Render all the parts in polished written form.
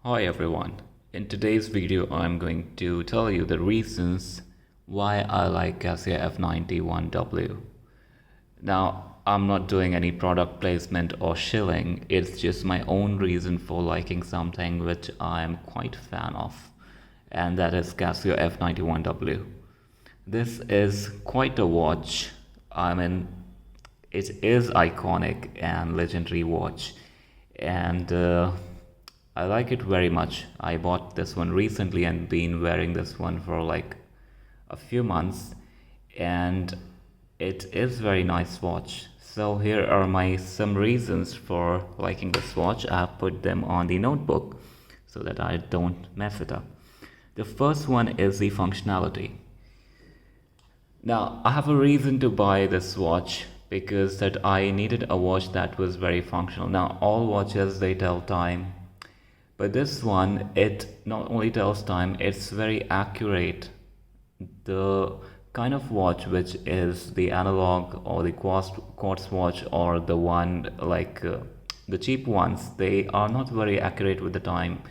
Hi everyone. In today's video I'm going to tell you the reasons why I like Casio F91 W. Now I'm not doing any product placement or shilling, it's just my own reason for liking something which I'm quite a fan of, and that is Casio F91 W. This is quite a watch. I mean, it is iconic and legendary watch, and I like it very much. I bought this one recently and been wearing this one for like a few months, and it is very nice watch. So here are my some reasons for liking this watch. I have put them on the notebook so that I don't mess it up. The first one is the functionality. Now, I have a reason to buy this watch because that I needed a watch that was very functional. Now, all watches they tell time, but this one it not only tells time, it's very accurate. The kind of watch which is the analog or the quartz watch or the one like the cheap ones, they are not very accurate with the time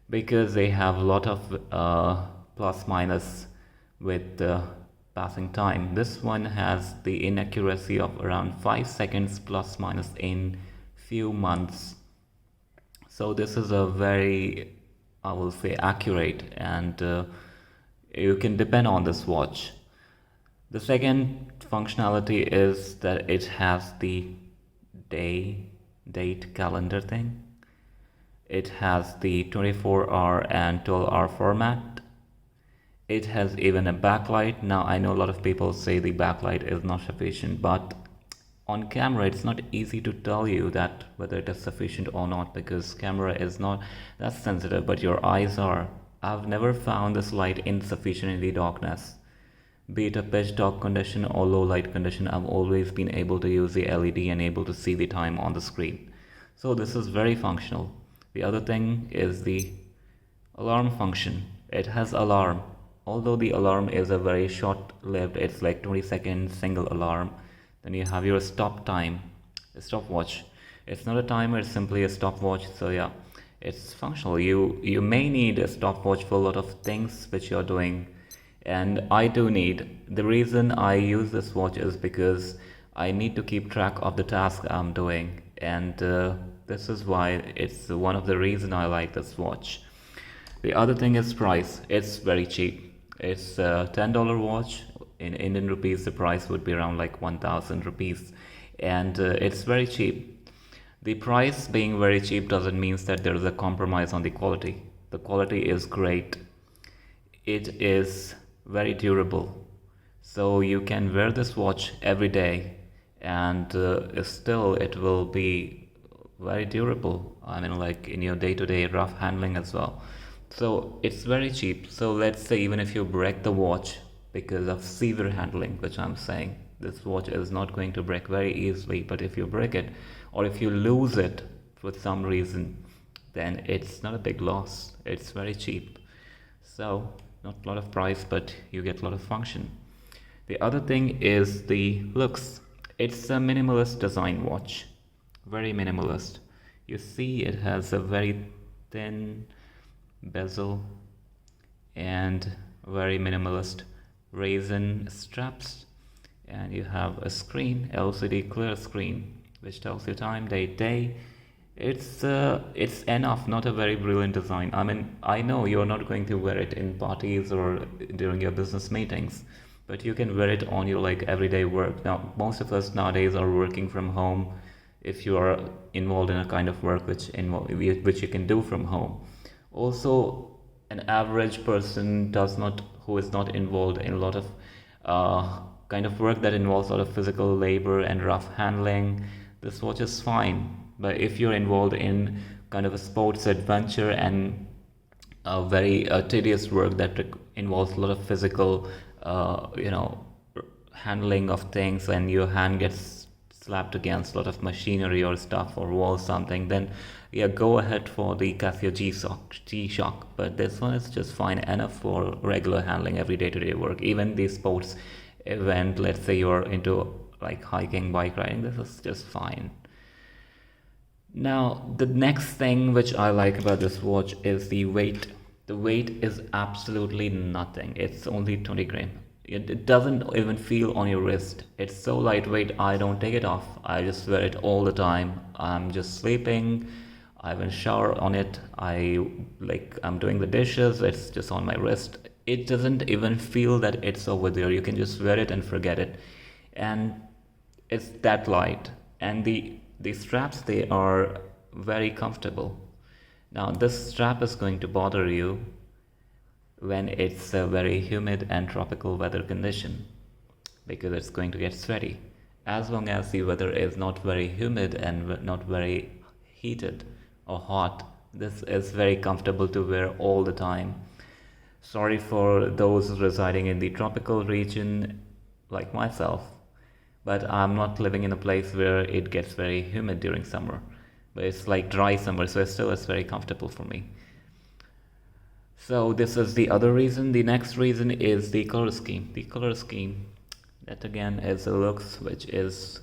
because they have a lot of plus minus with passing time. This one has the inaccuracy of around 5 seconds plus minus in few months. So this is a very, I will say, accurate, and you can depend on this watch. The second functionality is that it has the date calendar thing. It has the 24-hour and 12-hour format. It has even a backlight. Now I know a lot of people say the backlight is not sufficient, but on camera it's not easy to tell you that whether it is sufficient or not, because camera is not that sensitive, but your eyes are. I've never found this light insufficient in the darkness. Be it a pitch dark condition or low light condition, I've always been able to use the LED and able to see the time on the screen. So this is very functional. The other thing is the alarm function. It has alarm. Although the alarm is a very short-lived, it's like 20-second single alarm. Then you have your stop time, a stopwatch. It's not a timer, it's simply a stopwatch. So yeah, it's functional. You may need a stopwatch for a lot of things which you're doing, and I do need. The reason I use this watch is because I need to keep track of the task I'm doing, and this is why it's one of the reasons I like this watch. The other thing is price. It's very cheap. It's a $10 watch. In Indian rupees, the price would be around like 1,000 rupees, and it's very cheap. The price being very cheap doesn't mean that there is a compromise on the quality. The quality is great. It is very durable. So you can wear this watch every day, and still it will be very durable. I mean, like in your day-to-day rough handling as well. So it's very cheap. So let's say even if you break the watch because of severe handling, which I'm saying, this watch is not going to break very easily, but if you break it or if you lose it for some reason, then it's not a big loss. It's very cheap. So not a lot of price, but you get a lot of function. The other thing is the looks. It's a minimalist design watch, very minimalist. You see it has a very thin bezel and very minimalist resin straps, and you have a screen, LCD clear screen, which tells you time, date, day. It's enough, not a very brilliant design. I mean, I know you're not going to wear it in parties or during your business meetings, but you can wear it on your like everyday work. Now most of us nowadays are working from home. If you are involved in a kind of work which you can do from home. Also, an average person who is not involved in a lot of kind of work that involves a lot of physical labor and rough handling, this watch is fine. But if you're involved in kind of a sports adventure and a very tedious work that involves a lot of physical, handling of things, and your hand gets slapped against a lot of machinery or stuff or wall something, then yeah, go ahead for the Casio G-Shock. But this one is just fine enough for regular handling, every day-to-day work. Even the sports event, let's say you're into like hiking, bike riding, this is just fine. Now, the next thing which I like about this watch is the weight. The weight is absolutely nothing. It's only 20 gram. It doesn't even feel on your wrist. It's so lightweight, I don't take it off. I just wear it all the time. I'm just sleeping. I haven't showered on it. I'm doing the dishes. It's just on my wrist. It doesn't even feel that it's over there. You can just wear it and forget it. And it's that light, and the straps, they are very comfortable. Now this strap is going to bother you when it's a very humid and tropical weather condition, because it's going to get sweaty. As long as the weather is not very humid and not very heated or hot, this is very comfortable to wear all the time. Sorry for those residing in the tropical region like myself, but I'm not living in a place where it gets very humid during summer. But it's like dry summer, so it's very comfortable for me. So this is the other reason. The next reason is the color scheme. The color scheme, that again is a looks, which is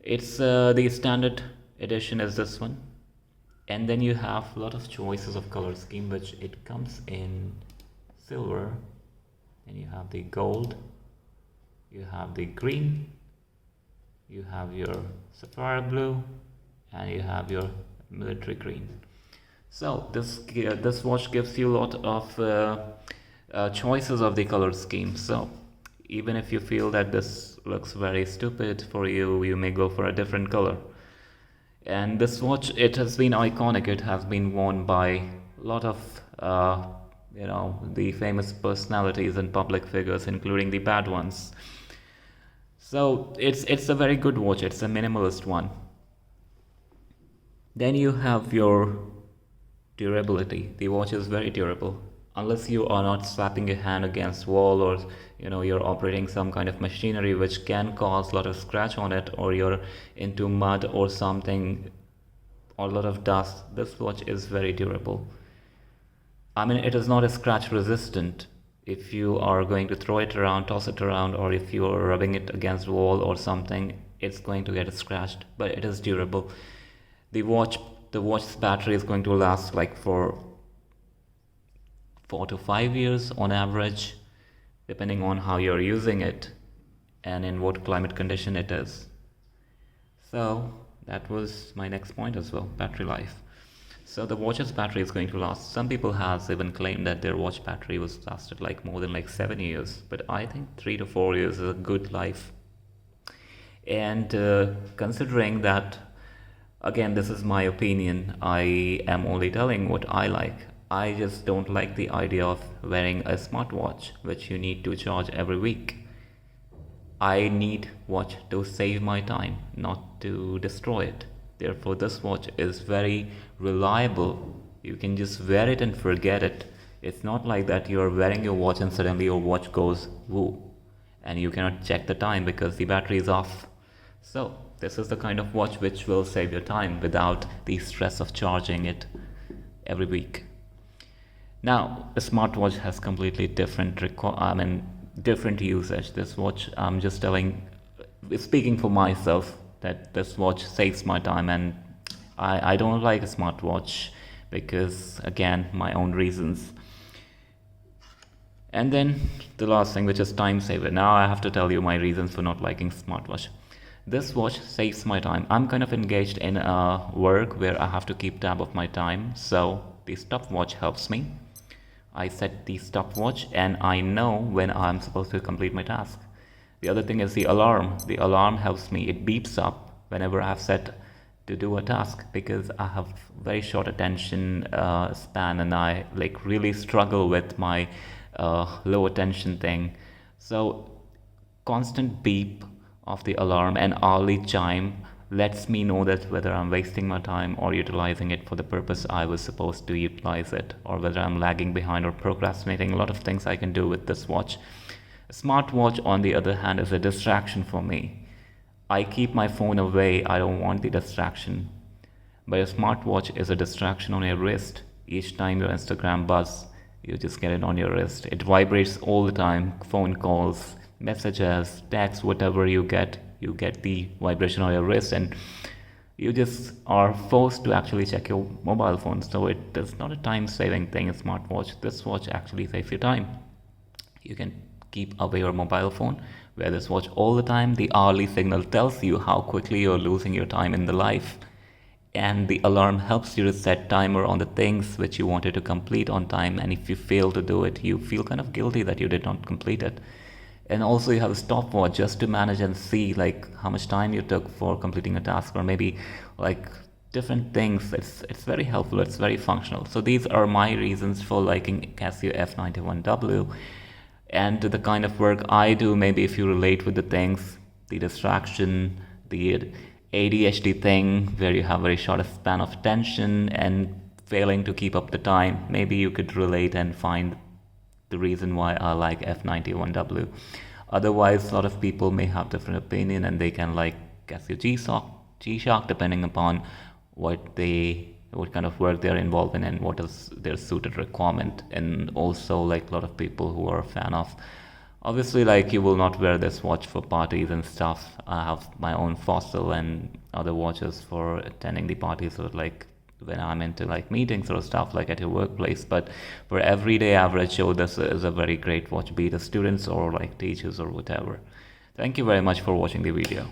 the standard edition is this one, and then you have a lot of choices of color scheme, which it comes in silver, and you have the gold, you have the green, you have your sapphire blue, and you have your military green. So this watch gives you a lot of choices of the color scheme. So even if you feel that this looks very stupid for you, you may go for a different color. And this watch, it has been iconic. It has been worn by a lot of the famous personalities and public figures, including the bad ones. So it's a very good watch. It's a minimalist one. Then you have your durability. The watch is very durable. Unless you are not slapping your hand against wall, or you're operating some kind of machinery which can cause a lot of scratch on it, or you're into mud or something, or a lot of dust, this watch is very durable. I mean, it is not a scratch resistant. If you are going to throw it around, toss it around, or if you are rubbing it against wall or something, it's going to get scratched, but it is durable. The watch's battery is going to last like for 4 to 5 years on average, depending on how you're using it and in what climate condition it is. So that was my next point as well, battery life. So the watch's battery is going to last. Some people has even claimed that their watch battery was lasted like more than like 7 years, but I think 3 to 4 years is a good life. And considering that, again, this is my opinion, I am only telling what I like. I just don't like the idea of wearing a smartwatch which you need to charge every week. I need watch to save my time, not to destroy it. Therefore, this watch is very reliable. You can just wear it and forget it. It's not like that you're wearing your watch and suddenly your watch goes woo, and you cannot check the time because the battery is off. So this is the kind of watch which will save your time without the stress of charging it every week. Now, a smartwatch has completely different different usage. This watch, I'm just speaking for myself, that this watch saves my time, and I don't like a smartwatch because, again, my own reasons. And then the last thing, which is time saver. Now I have to tell you my reasons for not liking smartwatch. This watch saves my time. I'm kind of engaged in work where I have to keep tab of my time, so the stopwatch helps me. I set the stopwatch and I know when I'm supposed to complete my task. The other thing is the alarm. The alarm helps me. It beeps up whenever I have set to do a task, because I have very short attention span, and I really struggle with my low attention thing. So constant beep of the alarm and hourly chime lets me know that whether I'm wasting my time or utilizing it for the purpose I was supposed to utilize it, or whether I'm lagging behind or procrastinating. A lot of things I can do with this watch. A smartwatch, on the other hand, is a distraction for me. I keep my phone away. I don't want the distraction. But a smartwatch is a distraction on your wrist. Each time your Instagram buzz, you just get it on your wrist. It vibrates all the time. Phone calls, messages, texts, whatever you get the vibration on your wrist, and You just are forced to actually check your mobile phone. So it is not a time saving thing, a smartwatch. This watch actually saves you time. You can keep away your mobile phone, wear this watch all the time. The hourly signal tells you how quickly you're losing your time in the life. And the alarm helps you to set timer on the things which you wanted to complete on time. And if you fail to do it, you feel kind of guilty that you did not complete it. And also you have a stopwatch just to manage and see like how much time you took for completing a task, or maybe like different things. It's very helpful, it's very functional. So these are my reasons for liking Casio F91 W. And the kind of work I do, maybe if you relate with the things, the distraction, the ADHD thing where you have very short span of attention and failing to keep up the time, maybe you could relate and find the reason why I like F91 W. Otherwise, a lot of people may have different opinion and they can like Casio G-Shock depending upon what kind of work they're involved in and what is their suited requirement. And also like a lot of people who are a fan of, obviously like you will not wear this watch for parties and stuff. I have my own Fossil and other watches for attending the parties, or like when I'm into like meetings or stuff like at your workplace. But for everyday average Joe, this is a very great watch, be it the students or like teachers or whatever. Thank you very much for watching the video.